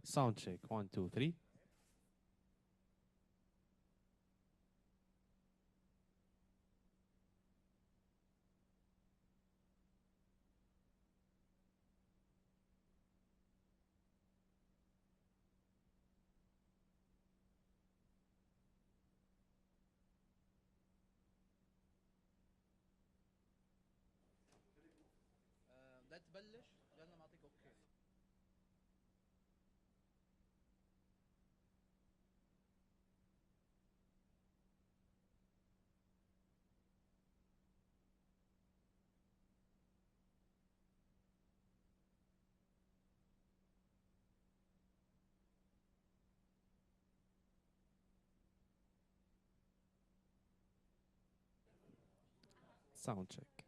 Sound check. One, two, three. لا تبلش لأنه معطيك اوكي. Sound check.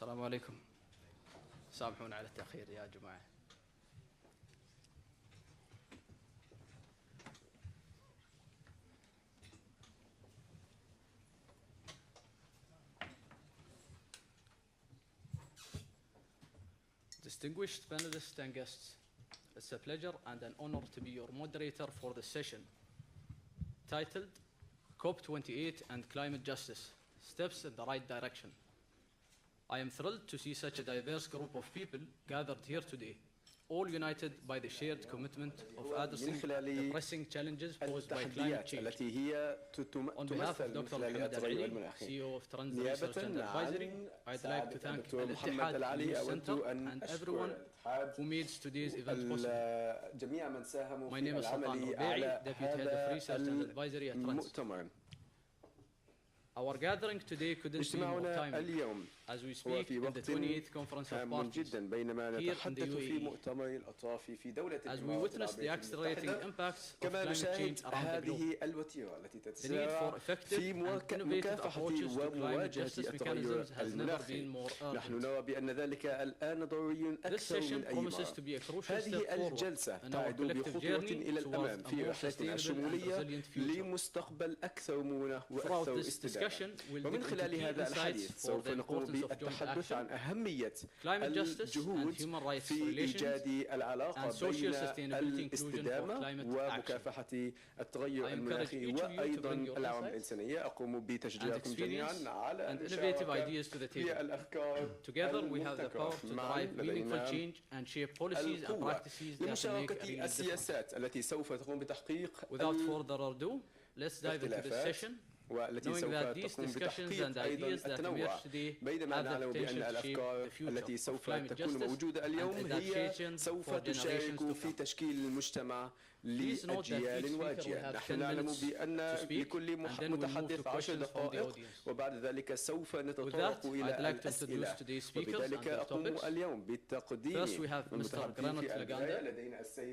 السلام عليكم. سامحونا على التأخير يا جماعة. Distinguished panelists and guests, it's a pleasure and an honor to be your moderator for this session, titled COP28 and Climate Justice, Steps in the Right Direction. I am thrilled to see such a diverse group of people gathered here today, all united by the shared commitment of addressing the pressing challenges posed by climate change. On behalf of Dr. Mohamed Al-Ali, CEO of Trends Research and Advisory, I'd like to thank Al-Ittihad News Center and everyone who made today's event possible. My name is Sultan Rubai, Deputy Head of Research and Advisory at Trends. Our gathering today couldn't be more timely as we speak in the 28th Conference of Parties here in the UAE, as we witness the accelerating impacts of climate change around the globe. The need for effective and innovative approaches to climate justice mechanisms has never been more urgent. This session promises to be a crucial step forward in our collective journey towards a more sustainable and resilient future. Throughout this discussion, we'll dig into key insights for the importance of joint action, climate justice and human rights relations, and social sustainability inclusion for climate action. I encourage each of you to bring your insights and experience and innovative ideas to the table. Together, we have the power to drive meaningful change and shape policies and practices that will make a real difference. Without further ado, let's dive into this session, knowing that these discussions and ideas that emerge today have the potential to shape the future of climate justice and adaptation for generations to come. Please note that each speaker will have 10 minutes to speak, and then we'll move to questions from the audience. With that, I'd like to introduce today's speakers and their topics. First, we have Mr. Granit Laganda,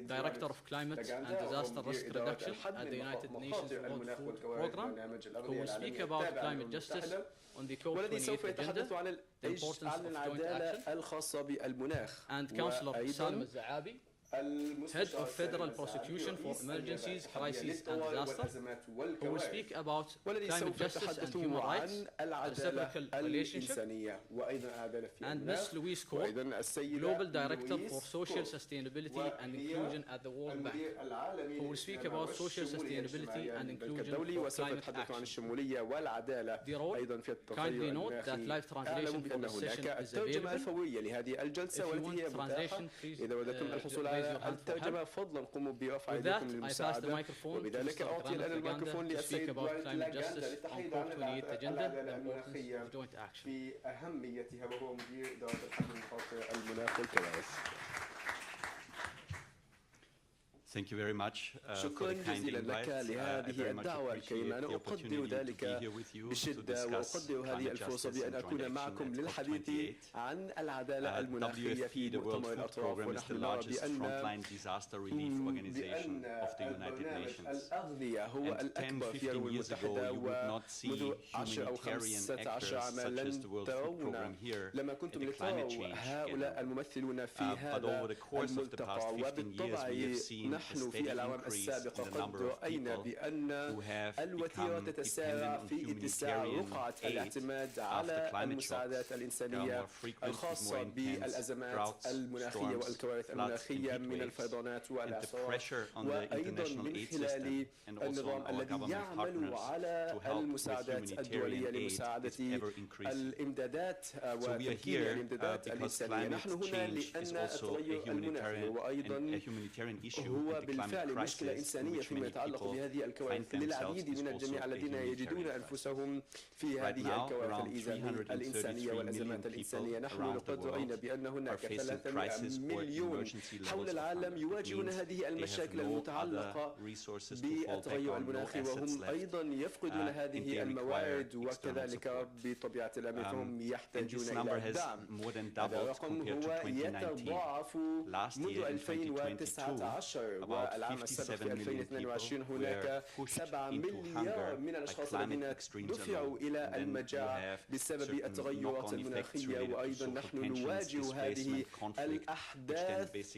Director of Climate and Disaster Risk Reduction at the United Nations World Food Programme, who will speak about climate justice on the COP28 agenda, the importance of joint action, and Councillor Salim Al-Zaabi, Head of Federal Prosecution for Emergencies, Crises and Disasters, who will speak about climate justice and human rights, reciprocal relationship, and Ms. Louise Cole, Global Director for Social Sustainability and Inclusion at the World Bank, who will speak about social sustainability and inclusion for climate action. Dear all, kindly note that live translation for this session is available. If you want translation, please الترجمة فضلا قوموا برفع يديكم للمساعدة وبذلك أعطي الآن الميكروفون للسيد العدالة المناخية في أهميتها وهو مدير إدارة الحل لمخاطر المناخ والكوارث. Thank you very much شكرا جزيلا لك لهذه الدعوة الكريمة. أنا أقدر ذلك بشدة وأقدر هذه الفرصة بأن أكون معكم للحديث عن العدالة المناخية في مؤتمر الأطراف. ونحن نرى بأن برنامج الأغذية هو الأكبر في الأمم المتحدة، ومنذ 10 أو 15 عاما لن ترون لما كنتم لتروا هؤلاء الممثلون في هذا الملتقى. وبالطبع نحن في الأعوام السابقة قد رأينا بأن الوتيرة تتسارع في اتساع رقعة الاعتماد على المساعدات الإنسانية الخاصة بالأزمات المناخية والكوارث المناخية من الفيضانات والإعصارات، وأيضا من خلال النظام الذي يعمل على المساعدات الدولية لمساعدة الإمدادات وتمكين الإمدادات الإنسانية. نحن هنا لأن التغير المناخي وأيضا هو بالفعل مشكلة إنسانية فيما يتعلق بهذه الكوارث للعديد من الجميع الذين يجدون أنفسهم في هذه الكوارث الإنسانية والأزمات الإنسانية. نحن لقد رأينا بأن هناك 300 مليون حول العالم يواجهون هذه المشاكل المتعلقة بالتغير المناخي، وهم أيضا يفقدون هذه الموارد، وكذلك بطبيعة الأمر فهم يحتاجون إلى الدعم. هذا الرقم هو يتضاعف منذ 2019 والعام السابق في 2022 هناك 7 مليار من الأشخاص الذين دفعوا إلى المجاعة بسبب التغيرات المناخية. وأيضا نحن نواجه هذه الأحداث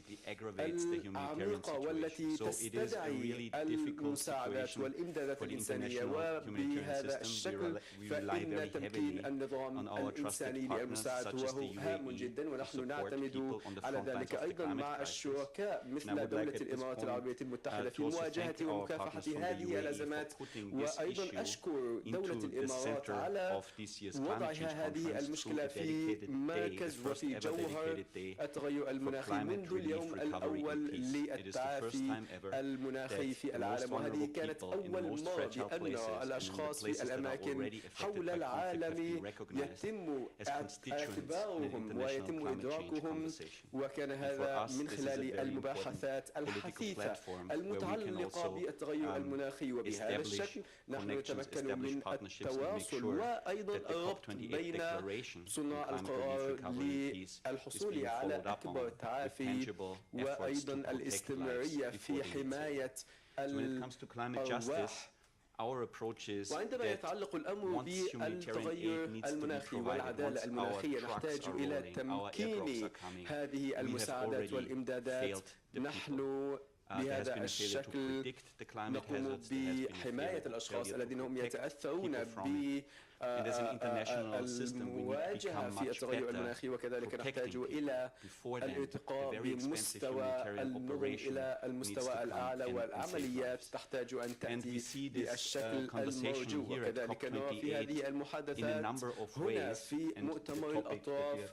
العميقة والتي تستدعي المساعدات والإمدادات الإنسانية. وبهذا الشكل فإن تمكين النظام الإنساني للمساعدة هو هام جدا، ونحن نعتمد على ذلك أيضا مع الشركاء مثل دولة الإمارات العربية المتحدة في مواجهة ومكافحة هذه الأزمات. وأيضا أشكر دولة الإمارات على وضعها هذه المشكلة في مركز وفي جوهر التغير المناخي منذ اليوم الأول للتعافي المناخي في العالم. وهذه كانت أول مرة بأن الأشخاص في الأماكن حول العالم يتم اعتبارهم ويتم إدراكهم، وكان هذا من خلال المباحثات الحثيثة المتعلقة بالتغير المناخي. وبهذا الشكل نحن نتمكن من التواصل وأيضا الربط بين صناع القرار للحصول على أكبر تعافي وأيضا الاستمرارية في حماية الأرواح. وعندما يتعلق الأمر بالتغير المناخي والعدالة المناخية نحتاج إلى تمكين هذه المساعدات والإمدادات. نحن بهذا الشكل نقوم بحماية الأشخاص الذين هم يتأثرون بالمواجهة في التغير المناخي، وكذلك نحتاج إلى الارتقاء بمستوى النظم إلى المستوى الأعلى، والعمليات تحتاج أن تأتي بالشكل المرجو. وكذلك نرى في هذه المحادثات هنا في مؤتمر الأطراف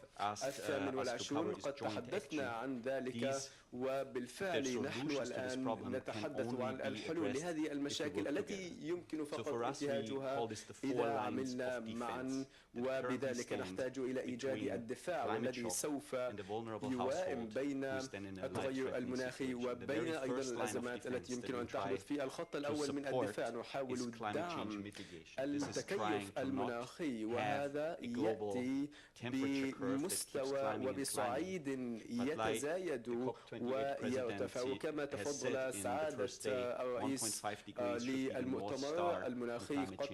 28 قد تحدثنا عن ذلك، وبالفعل نحن الآن نتحدث عن الحلول لهذه المشاكل التي يمكن فقط انتهاجها إذا عملنا معا. وبذلك نحتاج إلى إيجاد الدفاع والذي سوف يوائم بين التغير المناخي وبين أيضا الأزمات التي يمكن أن تحدث. في الخط الأول من الدفاع نحاول دعم التكيف المناخي، وهذا يأتي بمستوى وبصعيد يتزايد ويرتفع. كما تفضل سعادة الرئيس للمؤتمر المناخي قد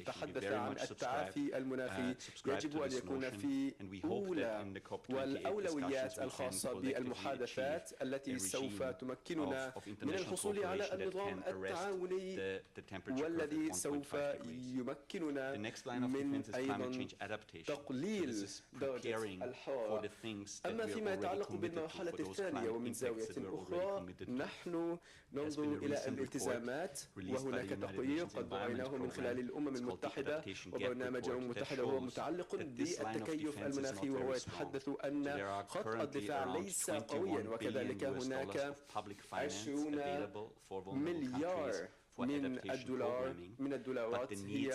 تحدث عن التعافي المناخي يجب أن يكون في أولى والأولويات الخاصة بالمحادثات التي سوف تمكننا من الحصول على النظام التعاوني والذي سوف يمكننا من أيضا تقليل درجة الحرارة. أما فيما يتعلق بالمرحلة الثانية ومن زاوية أخرى نحن ننظر إلى الالتزامات، وهناك تقرير قد رأيناه من خلال الأمم المتحدة وبرنامج الأمم المتحدة وهو متعلق بالتكيف المناخي، وهو يتحدث أن خط الدفاع ليس قويا، وكذلك هناك 20 مليار من الدولارات هي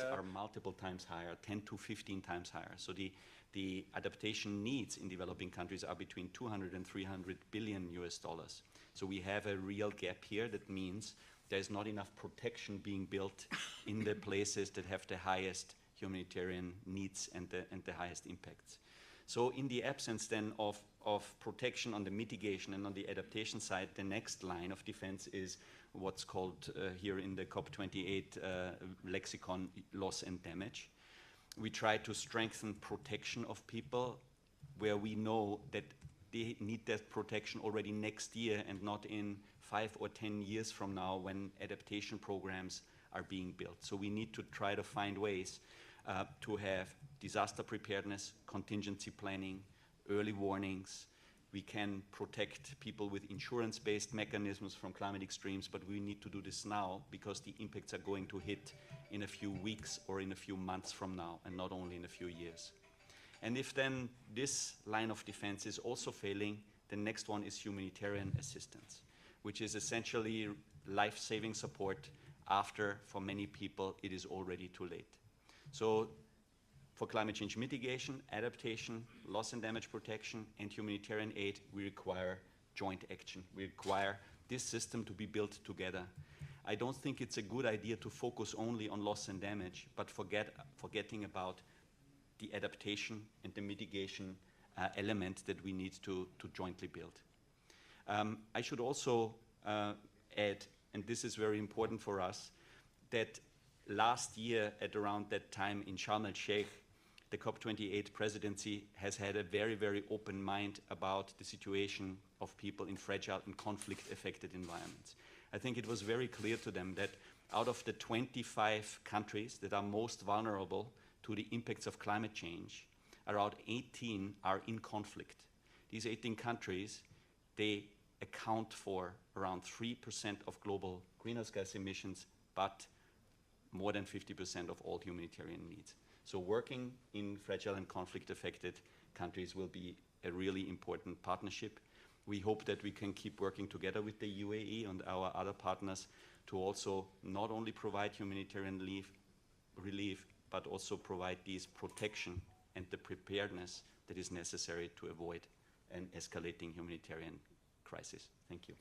The adaptation needs in developing countries are between 200 and 300 billion US dollars. So we have a real gap here. That means there's not enough protection being built in the places that have the highest humanitarian needs and the highest impacts. So in the absence then of protection on the mitigation and on the adaptation side, the next line of defense is what's called here in the COP28 lexicon, loss and damage. We try to strengthen protection of people where we know that they need that protection already next year and not in 5 or 10 years from now when adaptation programs are being built. So we need to try to find ways to have disaster preparedness, contingency planning, early warnings. We can protect people with insurance-based mechanisms from climate extremes, but we need to do this now because the impacts are going to hit in a few weeks or in a few months from now, and not only in a few years. And if then this line of defense is also failing, the next one is humanitarian assistance, which is essentially life-saving support after, for many people, it is already too late. So for climate change mitigation, adaptation, loss and damage protection, and humanitarian aid, we require joint action. We require this system to be built together. I don't think it's a good idea to focus only on loss and damage, but forgetting about the adaptation and the mitigation element that we need to jointly build. I should also add, and this is very important for us, that last year at around that time in Sharm el-Sheikh, the COP28 presidency has had a very, very open mind about the situation of people in fragile and conflict-affected environments. I think it was very clear to them that out of the 25 countries that are most vulnerable to the impacts of climate change, around 18 are in conflict. These 18 countries, they account for around 3% of global greenhouse gas emissions, but more than 50% of all humanitarian needs. So working in fragile and conflict-affected countries will be a really important partnership. We hope that we can keep working together with the UAE and our other partners to also not only provide humanitarian relief, but also provide these protection and the preparedness that is necessary to avoid an escalating humanitarian crisis. Thank you.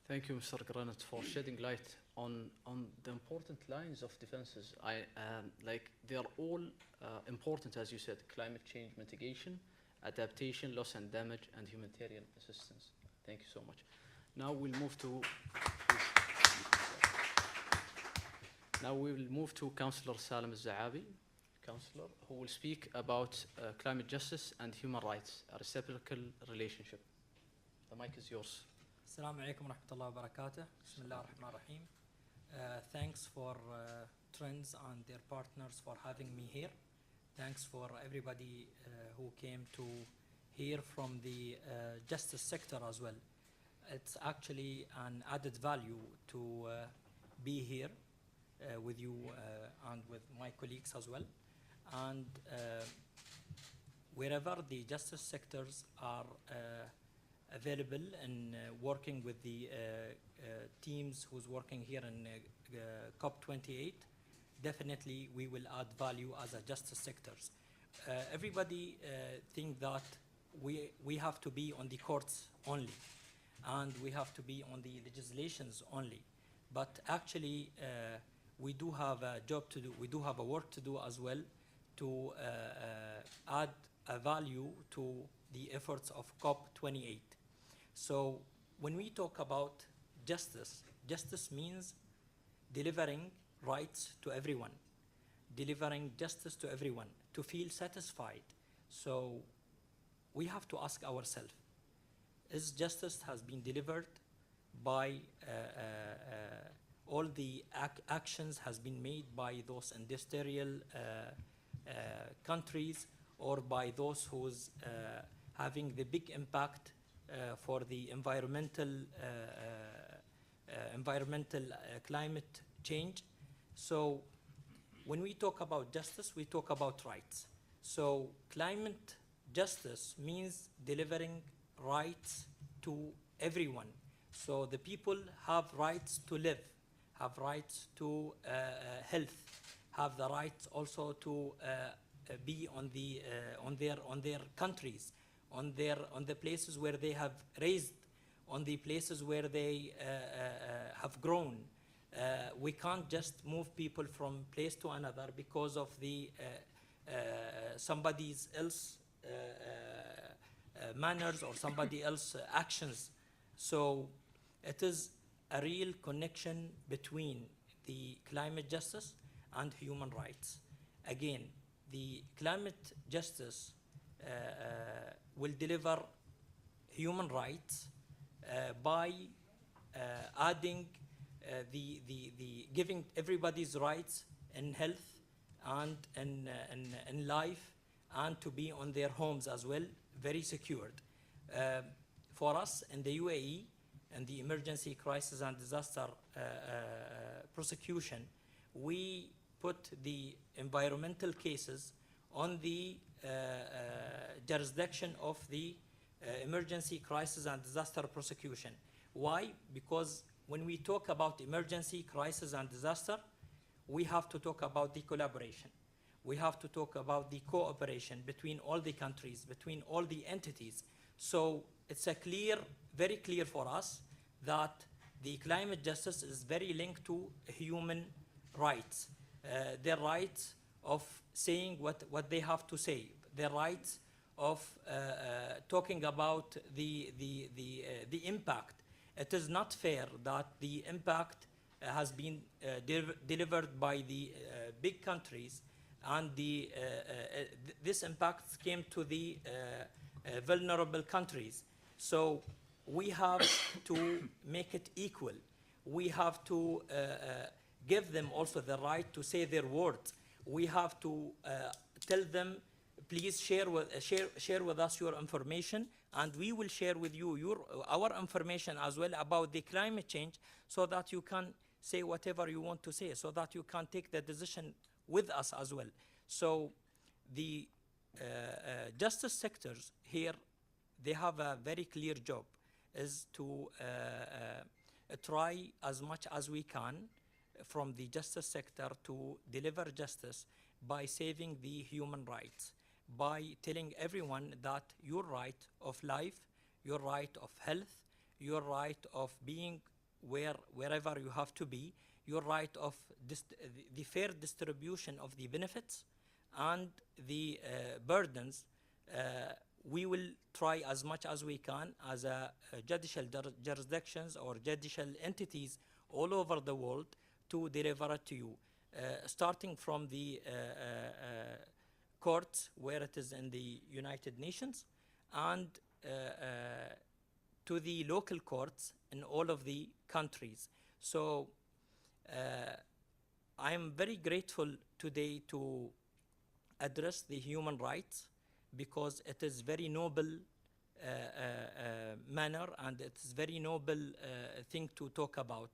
Thank you, Mr. Granit, for shedding light on the important lines of defenses. They are all important, as you said: climate change mitigation, adaptation, loss and damage, and humanitarian assistance. Thank you so much. Now we'll move to Councillor Salim Al-Zaabi, Councillor, who will speak about climate justice and human rights, a reciprocal relationship. The mic is yours. Assalamu alaikum wa rahmatullahi wa barakatuh. Bismillah ar-Rahman ar-Rahim. Thanks for Trends and their partners for having me here. Thanks for everybody who came to hear from the justice sector as well. It's actually an added value to be here with you and with my colleagues as well. And wherever the justice sectors are available and working with the teams who's working here in COP28, definitely we will add value as a justice sectors. Everybody think that we have to be on the courts only, and we have to be on the legislations only. But actually, we do have a job to do. We do have a work to do as well to add a value to the efforts of COP28. So when we talk about justice, justice means delivering rights to everyone, delivering justice to everyone, to feel satisfied. So we have to ask ourselves, is justice has been delivered by all the actions has been made by those industrial countries, or by those who's having the big impact for the environmental climate change? So when we talk about justice, we talk about rights. So climate justice means delivering rights to everyone. So the people have rights to live, have rights to health, have the rights also to be on their countries, on the places where they have raised, on the places where they have grown. We can't just move people from place to another because of the somebody else manners or somebody else actions. So it is a real connection between the climate justice and human rights. Again, the climate justice will deliver human rights by adding the giving everybody's rights in health and in life, and to be on their homes as well, very secured. For us in the UAE and the emergency crisis and disaster prosecution, we put the environmental cases on the jurisdiction of the emergency crisis and disaster prosecution. Why? Because when we talk about emergency crisis and disaster, we have to talk about the collaboration. We have to talk about the cooperation between all the countries, between all the entities. So it's very clear for us that the climate justice is very linked to human rights. Their rights of saying what they have to say, their rights of talking about the impact. it is not fair that the impact has been delivered by the big countries, and this impact came to the vulnerable countries. So we have to make it equal. We have to give them also the right to say their words. We have to tell them, please share with us your information, and we will share with you our information as well about the climate change, so that you can say whatever you want to say, so that you can take the decision with us as well. So the justice sectors here, they have a very clear job, is to try as much as we can from the justice sector to deliver justice by saving the human rights, by telling everyone that your right of life, your right of health, your right of being wherever you have to be, your right of the fair distribution of the benefits and the burdens, we will try as much as we can as judicial jurisdictions or judicial entities all over the world to deliver it to you, starting from the courts where it is in the United Nations, and to the local courts in all of the countries. So I am very grateful today to address the human rights, because it is very noble manner, and it is very noble thing to talk about.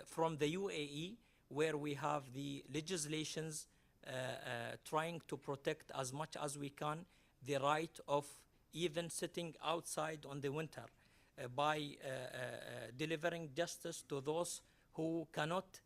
From the UAE, where we have the legislations trying to protect as much as we can the right of even sitting outside on the winter, by delivering justice to those who cannot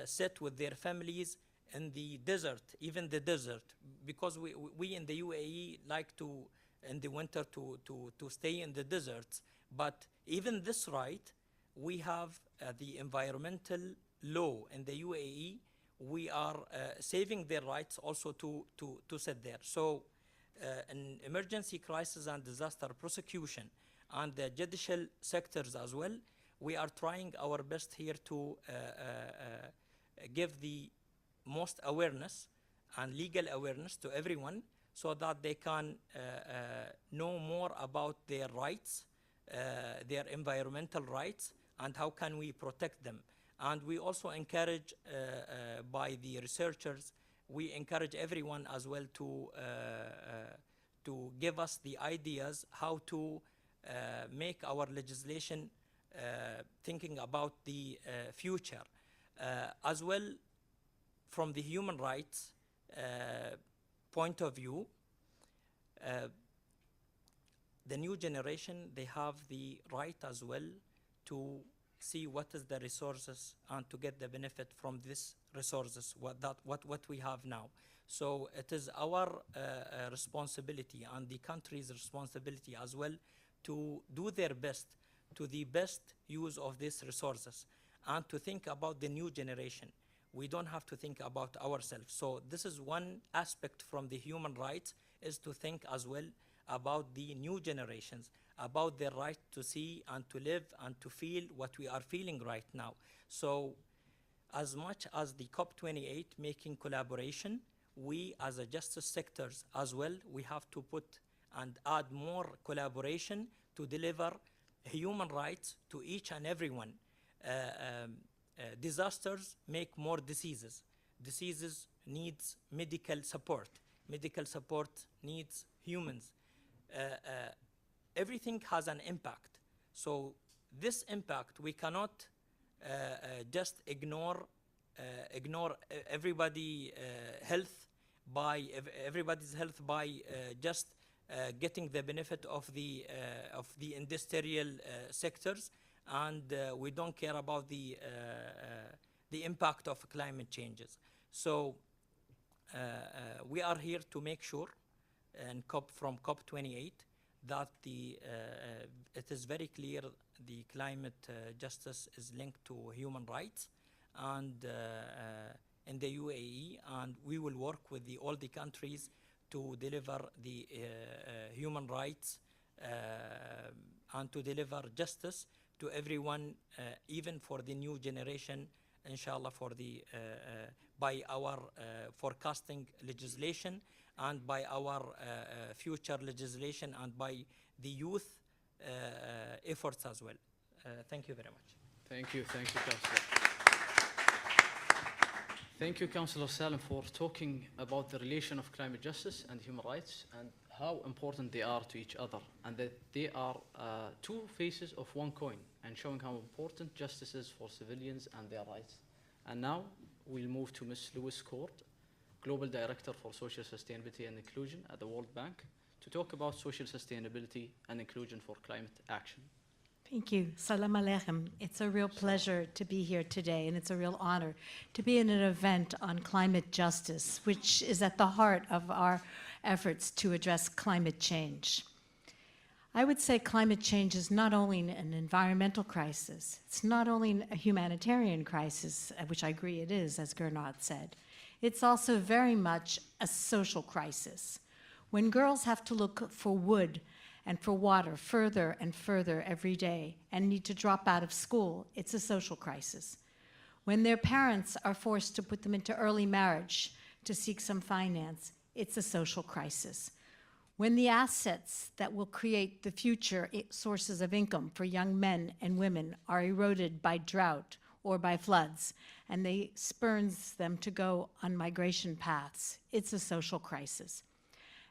sit with their families in the desert, even the desert, because we in the UAE like to, in the winter, to stay in the deserts. But even this right, we have the environmental law in the UAE. We are saving their rights also to sit there. So in emergency crisis and disaster prosecution and the judicial sectors as well, we are trying our best here to give the most awareness and legal awareness to everyone, so that they can know more about their rights, their environmental rights, and how can we protect them. And we also encourage, by the researchers, we encourage everyone as well to give us the ideas how to make our legislation thinking about the future. As well, from the human rights point of view, the new generation, they have the right as well to see what is the resources and to get the benefit from these resources, what we have now. So it is our responsibility and the country's responsibility as well to do their best, to the best use of these resources, and to think about the new generation. We don't have to think about ourselves. So this is one aspect from the human rights, is to think as well about the new generations, about their right to see and to live and to feel what we are feeling right now. So as much as the COP28 making collaboration, we as a justice sectors as well, we have to put and add more collaboration to deliver human rights to each and everyone. Disasters make more diseases. Diseases needs medical support. Medical support needs humans. Everything has an impact. So this impact, we cannot just ignore everybody's health by just getting the benefit of the industrial sectors, and we don't care about the impact of climate changes. So we are here to make sure, and from COP28, that it is very clear the climate justice is linked to human rights, and in the UAE, and we will work with all the countries to deliver the human rights and to deliver justice to everyone, even for the new generation, inshallah, for the by our forecasting legislation and by our future legislation and by the youth efforts as well. Thank you very much. Thank you, Councillor. Thank you, Councillor Salim, for talking about the relation of climate justice and human rights and how important they are to each other, and that they are two faces of one coin, and showing how important justice is for civilians and their rights. And now we'll move to Ms. Louise Court, Global Director for Social Sustainability and Inclusion at the World Bank, to talk about social sustainability and inclusion for climate action. Thank you. Salam alaikum. It's a real pleasure to be here today, and it's a real honor to be in an event on climate justice, which is at the heart of our efforts to address climate change. I would say climate change is not only an environmental crisis, it's not only a humanitarian crisis, which I agree it is, as Gernot said. It's also very much a social crisis. When girls have to look for wood and for water further and further every day and need to drop out of school, it's a social crisis. When their parents are forced to put them into early marriage to seek some finance, it's a social crisis. When the assets that will create the future sources of income for young men and women are eroded by drought or by floods, and they spurns them to go on migration paths, it's a social crisis.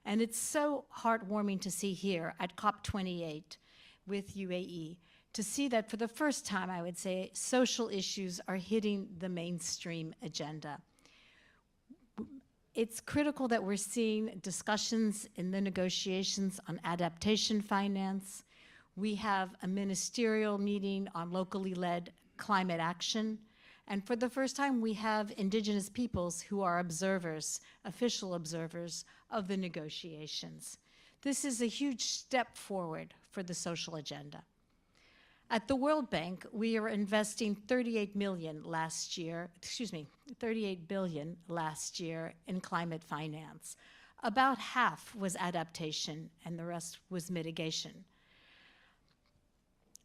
And it's so heartwarming to see here at COP28 with UAE, to see that for the first time, I would say, social issues are hitting the mainstream agenda. It's critical that we're seeing discussions in the negotiations on adaptation finance. We have a ministerial meeting on locally led climate action. And for the first time, we have indigenous peoples who are observers, official observers of the negotiations. This is a huge step forward for the social agenda. At the World Bank, we are investing 38 billion last year in climate finance. About half was adaptation and the rest was mitigation.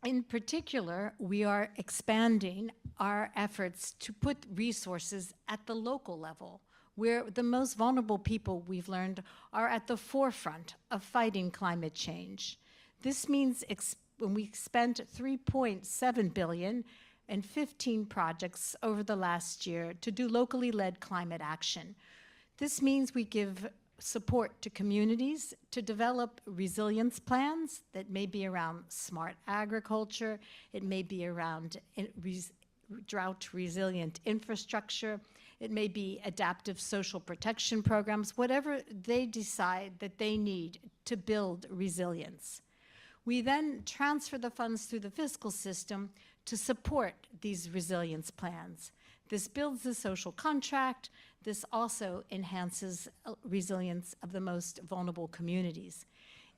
In particular, we are expanding our efforts to put resources at the local level, where the most vulnerable people, we've learned, are at the forefront of fighting climate change. This means when we spent 3.7 billion in 15 projects over the last year to do locally led climate action. This means we give support to communities to develop resilience plans that may be around smart agriculture, it may be around drought-resilient infrastructure, it may be adaptive social protection programs, whatever they decide that they need to build resilience. We then transfer the funds through the fiscal system to support these resilience plans. This builds the social contract. This also enhances resilience of the most vulnerable communities.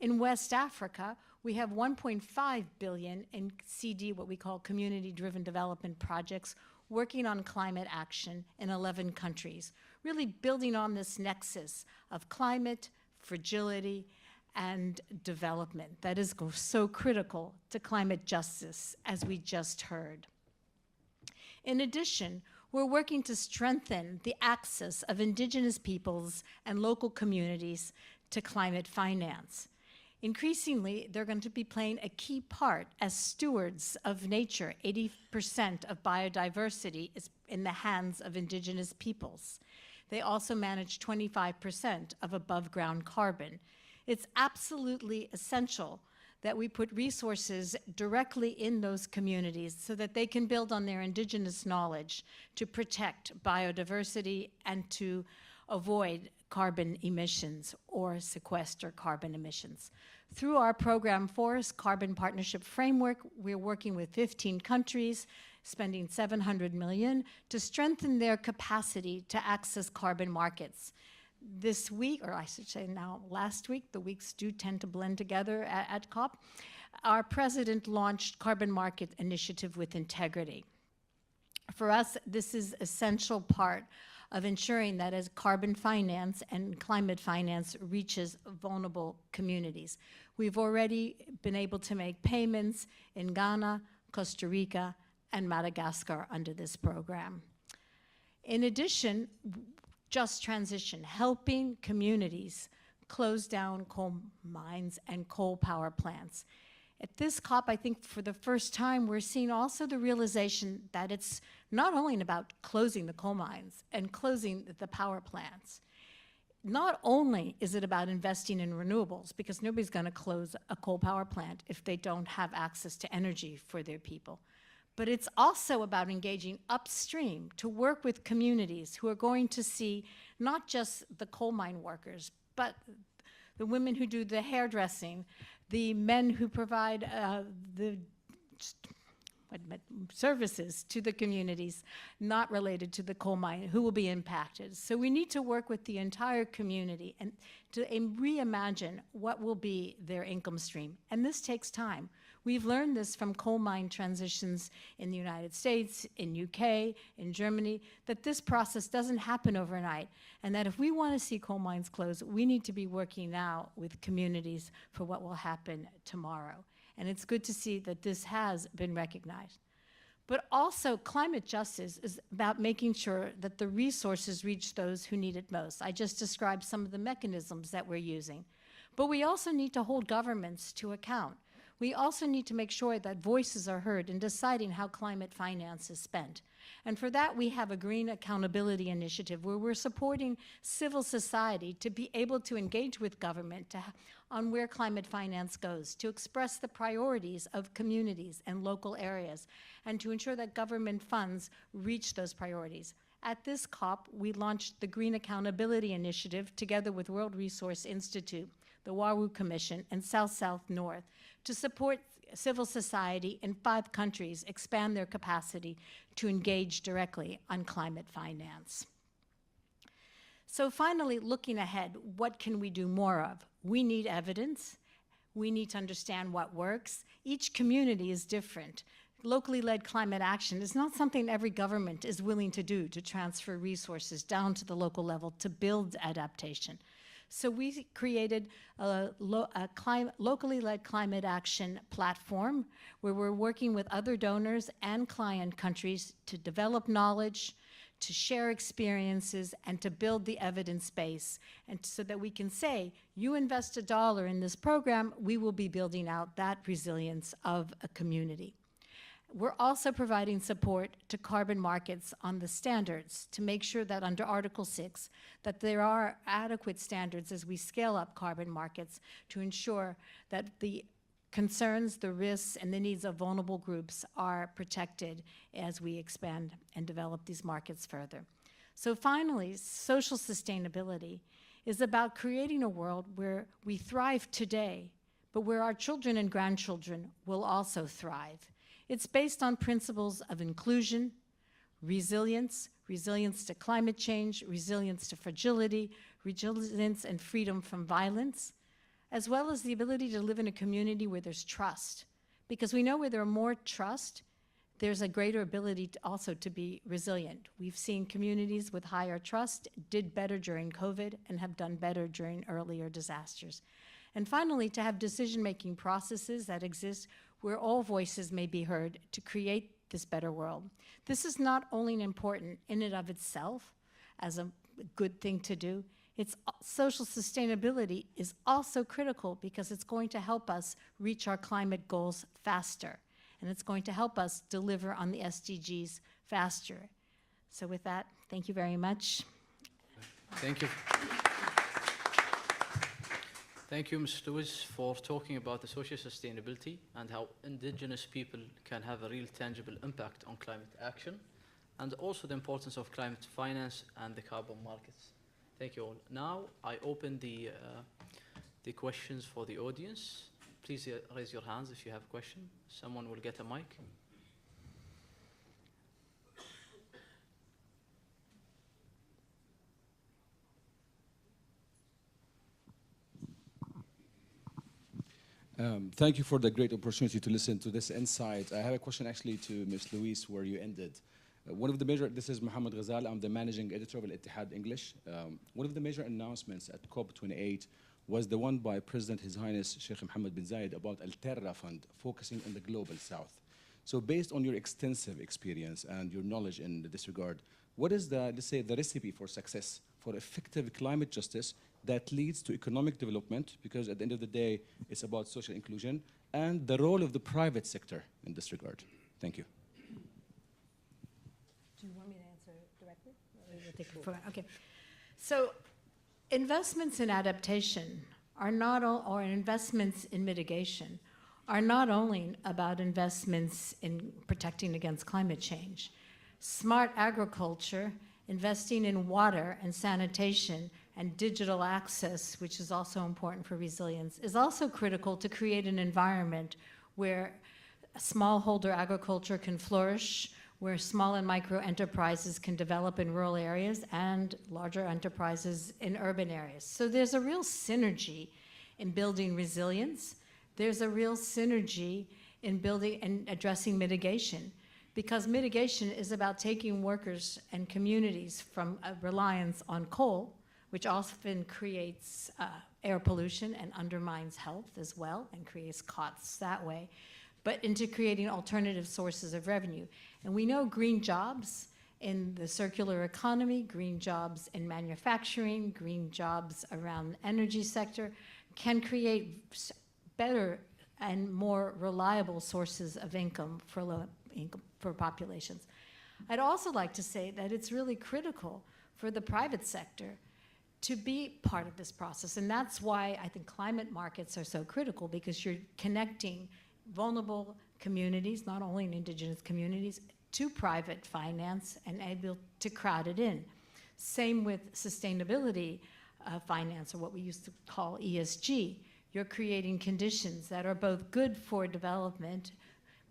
In West Africa, we have 1.5 billion in CD, what we call community-driven development projects, working on climate action in 11 countries, really building on this nexus of climate, fragility, and development that is so critical to climate justice, as we just heard. In addition, we're working to strengthen the access of indigenous peoples and local communities to climate finance. Increasingly, they're going to be playing a key part as stewards of nature. 80% of biodiversity is in the hands of indigenous peoples. They also manage 25% of above-ground carbon. It's absolutely essential that we put resources directly in those communities so that they can build on their indigenous knowledge to protect biodiversity and to avoid carbon emissions or sequester carbon emissions. Through our program Forest Carbon Partnership Framework, we're working with 15 countries, spending 700 million to strengthen their capacity to access carbon markets. This week, or I should say now last week, the weeks do tend to blend together at COP, our president launched Carbon Market Initiative with Integrity. For us, this is an essential part of ensuring that as carbon finance and climate finance reaches vulnerable communities. We've already been able to make payments in Ghana, Costa Rica, and Madagascar under this program. In addition, Just Transition, helping communities close down coal mines and coal power plants. At this COP, I think for the first time, we're seeing also the realization that it's not only about closing the coal mines and closing the power plants. Not only is it about investing in renewables, because nobody's going to close a coal power plant if they don't have access to energy for their people, but it's also about engaging upstream to work with communities who are going to see not just the coal mine workers, but the women who do the hairdressing, the men who provide the services to the communities not related to the coal mine who will be impacted. So we need to work with the entire community and to reimagine what will be their income stream. And this takes time. We've learned this from coal mine transitions in the United States, in UK, in Germany, that this process doesn't happen overnight, and that if we want to see coal mines close, we need to be working now with communities for what will happen tomorrow. And it's good to see that this has been recognized. But also, climate justice is about making sure that the resources reach those who need it most. I just described some of the mechanisms that we're using. But we also need to hold governments to account. We also need to make sure that voices are heard in deciding how climate finance is spent. And for that, we have a Green Accountability Initiative where we're supporting civil society to be able to engage with government on where climate finance goes, to express the priorities of communities and local areas, and to ensure that government funds reach those priorities. At this COP, we launched the Green Accountability Initiative together with World Resource Institute, the WAWU Commission, and South-South North to support civil society in 5 countries expand their capacity to engage directly on climate finance. So finally, looking ahead, what can we do more of? We need evidence. We need to understand what works. Each community is different. Locally led climate action is not something every government is willing to do, to transfer resources down to the local level to build adaptation. So we created a locally led climate action platform where we're working with other donors and client countries to develop knowledge, to share experiences, and to build the evidence base, and so that we can say, you invest $1 in this program, we will be building out that resilience of a community. We're also providing support to carbon markets on the standards to make sure that under Article 6, that there are adequate standards as we scale up carbon markets to ensure that the concerns, the risks, and the needs of vulnerable groups are protected as we expand and develop these markets further. So finally, social sustainability is about creating a world where we thrive today, but where our children and grandchildren will also thrive. It's based on principles of inclusion, resilience, resilience to climate change, resilience to fragility, resilience and freedom from violence, as well as the ability to live in a community where there's trust. Because we know where there's more trust, there's a greater ability also to be resilient. We've seen communities with higher trust did better during COVID and have done better during earlier disasters. And finally, to have decision-making processes that exist where all voices may be heard to create this better world. This is not only important in and of itself as a good thing to do, social sustainability is also critical because it's going to help us reach our climate goals faster, and it's going to help us deliver on the SDGs faster. So with that, thank you very much. Thank you. Thank you, Ms. Lewis, for talking about the social sustainability and how indigenous people can have a real tangible impact on climate action, and also the importance of climate finance and the carbon markets. Thank you all. Now, I open the questions for the audience. Please raise your hands if you have a question. Someone will get a mic. Thank you for the great opportunity to listen to this insight. I have a question actually to Ms. Louise where you ended. One of the major, this is Mohammed Ghazal, I'm the managing editor of Al-Ittihad English. One of the major announcements at COP28 was the one by President His Highness Sheikh Mohammed bin Zayed about Al-Terra Fund, focusing on the Global South. So based on your extensive experience and your knowledge in this regard, what is the, let's say, the recipe for success for effective climate justice that leads to economic development? Because at the end of the day, it's about social inclusion, and the role of the private sector in this regard. Thank you. Do you want me to answer directly? Okay. So investments in adaptation are not all, or investments in mitigation are not only about investments in protecting against climate change. Smart agriculture, investing in water and sanitation and digital access, which is also important for resilience, is also critical to create an environment where smallholder agriculture can flourish, where small and micro enterprises can develop in rural areas and larger enterprises in urban areas. So there's a real synergy in building resilience. There's a real synergy in building and addressing mitigation, because mitigation is about taking workers and communities from a reliance on coal, which often creates air pollution and undermines health as well and creates costs that way, but into creating alternative sources of revenue. And we know green jobs in the circular economy, green jobs in manufacturing, green jobs around the energy sector can create better and more reliable sources of income for low income for populations. I'd also like to say that it's really critical for the private sector to be part of this process. And that's why I think climate markets are so critical, because you're connecting vulnerable communities, not only in indigenous communities, to private finance and able to crowd it in. Same with sustainability finance, or what we used to call ESG. You're creating conditions that are both good for development,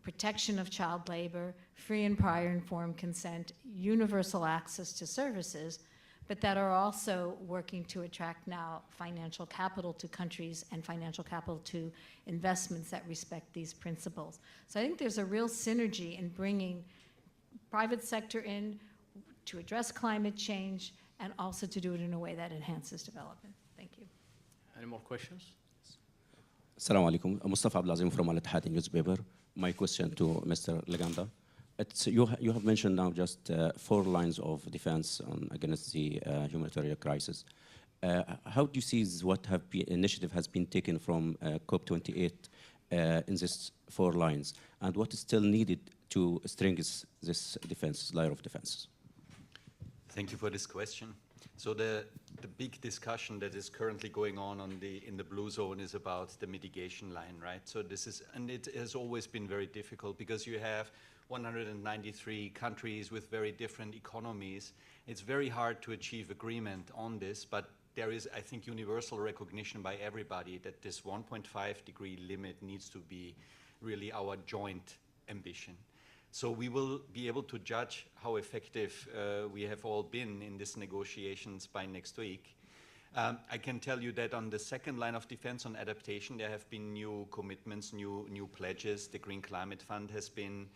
protection of child labor, free and prior informed consent, universal access to services, but that are also working to attract now financial capital to countries and financial capital to investments that respect these principles. So I think there's a real synergy in bringing private sector in to address climate change and also to do it in a way that enhances development. Thank you. Any more questions? Assalamu alaikum. Mustafa Abdulazim from Al Ittihad newspaper. My question to Mr. Laganda. You have mentioned now just 4 lines of defense against the humanitarian crisis. How do you see what initiative has been taken from COP28 in these 4 lines, and what is still needed to strengthen this defense, layer of defense? Thank you for this question. So the big discussion that is currently going on in the blue zone is about the mitigation line, right? So this is, and it has always been very difficult because you have 193 countries with very different economies. It's very hard to achieve agreement on this, but there is, I think, universal recognition by everybody that this 1.5 degree limit needs to be really our joint ambition. So we will be able to judge how effective we have all been in these negotiations by next week. I can tell you that on the second line of defense on adaptation, there have been new commitments, new pledges. The Green Climate Fund has been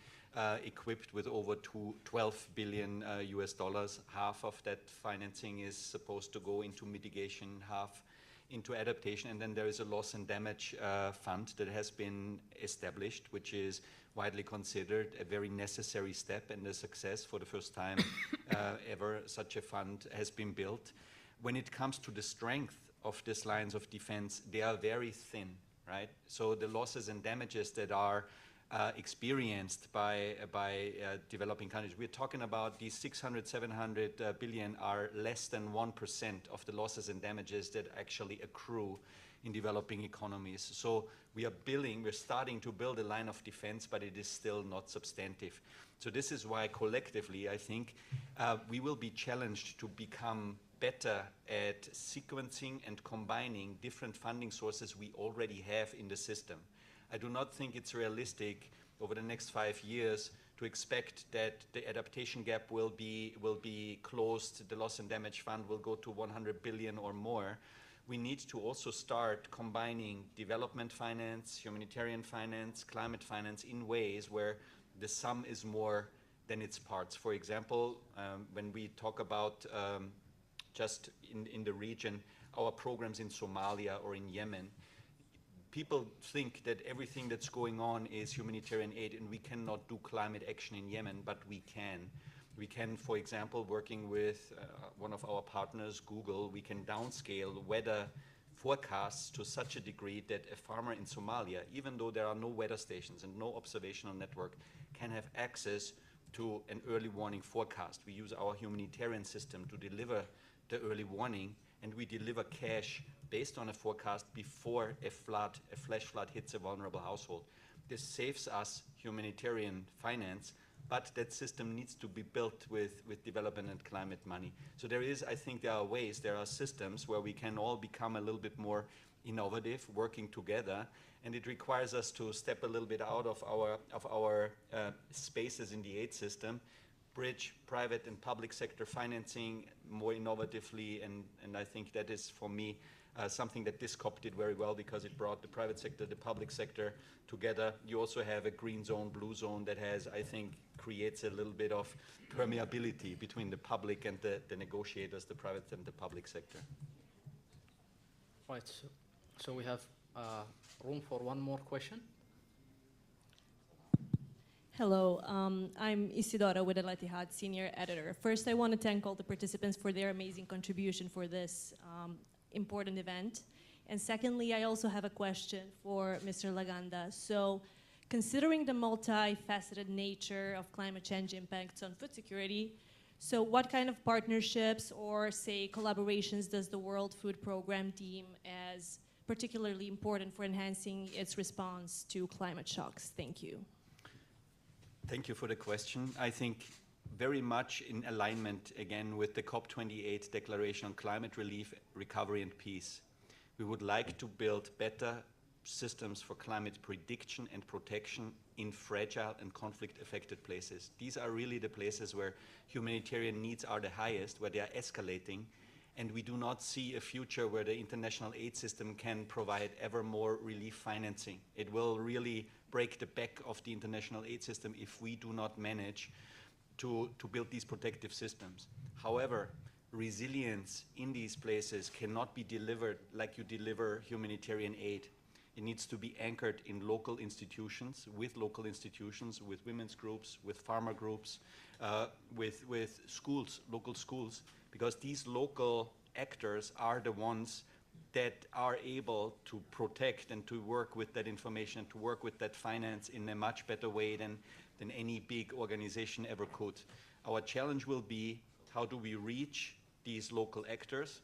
equipped with over 12 billion US dollars. Half of that financing is supposed to go into mitigation, half into adaptation. And then there is a loss and damage fund that has been established, which is widely considered a very necessary step and a success. For the first time ever, such a fund has been built. When it comes to the strength of these lines of defense, they are very thin, right? So the losses and damages that are experienced by developing countries, we're talking about these 600, 700 billion are less than 1% of the losses and damages that actually accrue in developing economies. So we're starting to build a line of defense, but it is still not substantive. So this is why collectively, I think, we will be challenged to become better at sequencing and combining different funding sources we already have in the system. I do not think it's realistic over the next 5 years to expect that the adaptation gap will be closed, the loss and damage fund will go to 100 billion or more. We need to also start combining development finance, humanitarian finance, climate finance in ways where the sum is more than its parts. For example, when we talk about just in the region, our programs in Somalia or in Yemen, people think that everything that's going on is humanitarian aid and we cannot do climate action in Yemen, but we can. We can, for example, working with one of our partners, Google, we can downscale weather forecasts to such a degree that a farmer in Somalia, even though there are no weather stations and no observational network, can have access to an early warning forecast. We use our humanitarian system to deliver the early warning, and we deliver cash based on a forecast before a flash flood hits a vulnerable household. This saves us humanitarian finance, but that system needs to be built with development and climate money. So there is, I think there are ways, there are systems where we can all become a little bit more innovative, working together, and it requires us to step a little bit out of our spaces in the aid system, bridge private and public sector financing more innovatively, and I think that is, for me, something that this COP did very well because it brought the private sector, the public sector together. You also have a green zone, blue zone that has, I think, creates a little bit of permeability between the public and the negotiators, the private and the public sector. Right, so we have room for one more question. Hello, I'm Isidora with Al Ittihad, Senior Editor. First, I want to thank all the participants for their amazing contribution for this important event. And secondly, I also have a question for Mr. Laganda. So, considering the multifaceted nature of climate change impacts on food security, so what kind of partnerships or, say, collaborations does the World Food Programme deem as particularly important for enhancing its response to climate shocks? Thank you. Thank you for the question. I think very much in alignment, again, with the COP28 Declaration on Climate Relief, Recovery and Peace. We would like to build better systems for climate prediction and protection in fragile and conflict-affected places. These are really the places where humanitarian needs are the highest, where they are escalating, and we do not see a future where the international aid system can provide ever more relief financing. It will really break the back of the international aid system if we do not manage to build these protective systems. However, resilience in these places cannot be delivered like you deliver humanitarian aid. It needs to be anchored in local institutions, with women's groups, with farmer groups, with schools, local schools, because these local actors are the ones that are able to protect and to work with that information, to work with that finance in a much better way than any big organization ever could. Our challenge will be, how do we reach these local actors?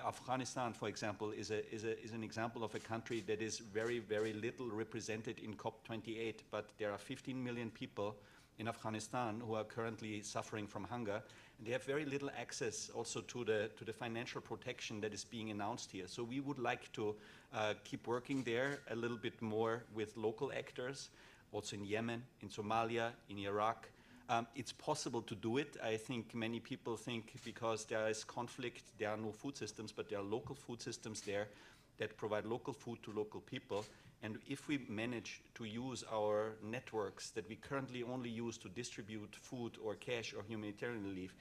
Afghanistan, for example, is an example of a country that is very, very little represented in COP28, but there are 15 million people in Afghanistan who are currently suffering from hunger, and they have very little access also to the financial protection that is being announced here. So we would like to keep working there a little bit more with local actors, also in Yemen, in Somalia, in Iraq. It's possible to do it. I think many people think because there is conflict, there are no food systems, but there are local food systems there that provide local food to local people. And if we manage to use our networks that we currently only use to distribute food or cash or humanitarian relief,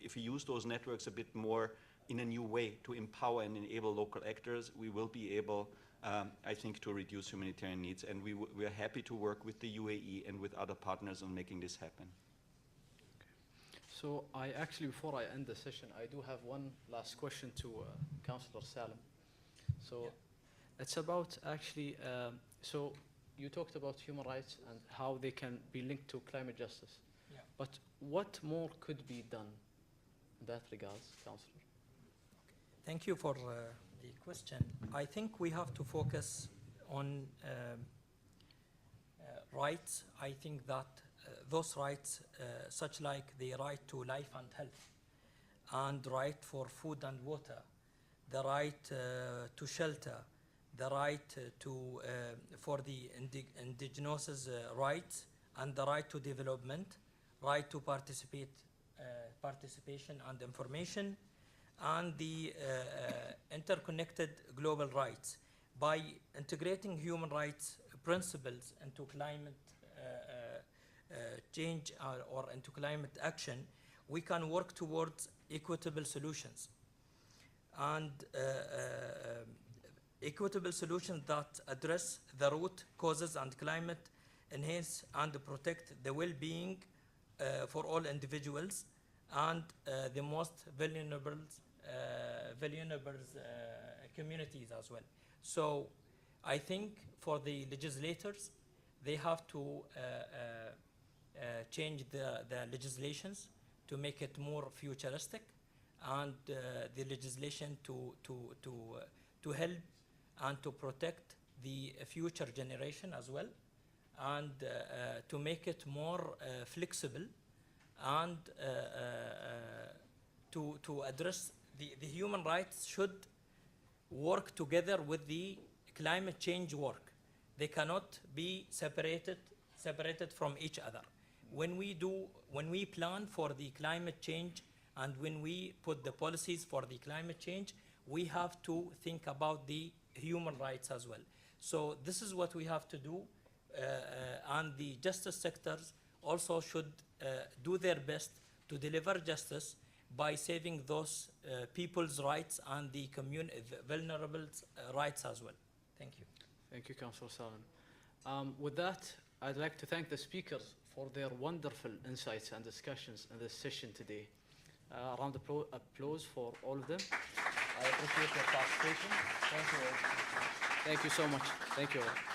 if we use those networks a bit more in a new way to empower and enable local actors, we will be able, I think, to reduce humanitarian needs. And we are happy to work with the UAE and with other partners on making this happen. So I actually, before I end the session, I do have one last question to Councillor Salim. So yeah. It's about actually, so you talked about human rights and how they can be linked to climate justice. Yeah. But what more could be done in that regards, Councillor? Thank you for the question. I think we have to focus on rights. I think that those rights, such like the right to life and health, and right for food and water, the right to shelter, the right for the indigenous rights, and the right to development, right to participation and information, and the interconnected global rights. By integrating human rights principles into climate change or into climate action, we can work towards equitable solutions. And equitable solutions that address the root causes and climate, enhance and protect the well-being for all individuals and the most vulnerable communities as well. So I think for the legislators, they have to change the legislations to make it more futuristic, and the legislation to help and to protect the future generation as well, and to make it more flexible, and to address the human rights should work together with the climate change work. They cannot be separated from each other. When we plan for the climate change and when we put the policies for the climate change, we have to think about the human rights as well. So this is what we have to do, and the justice sectors also should do their best to deliver justice by saving those people's rights and the vulnerable rights as well. Thank you. Thank you, Councillor Salem. With that, I'd like to thank the speakers for their wonderful insights and discussions in this session today. A round of applause for all of them. I appreciate your participation. Thank you all. Thank you so much. Thank you all.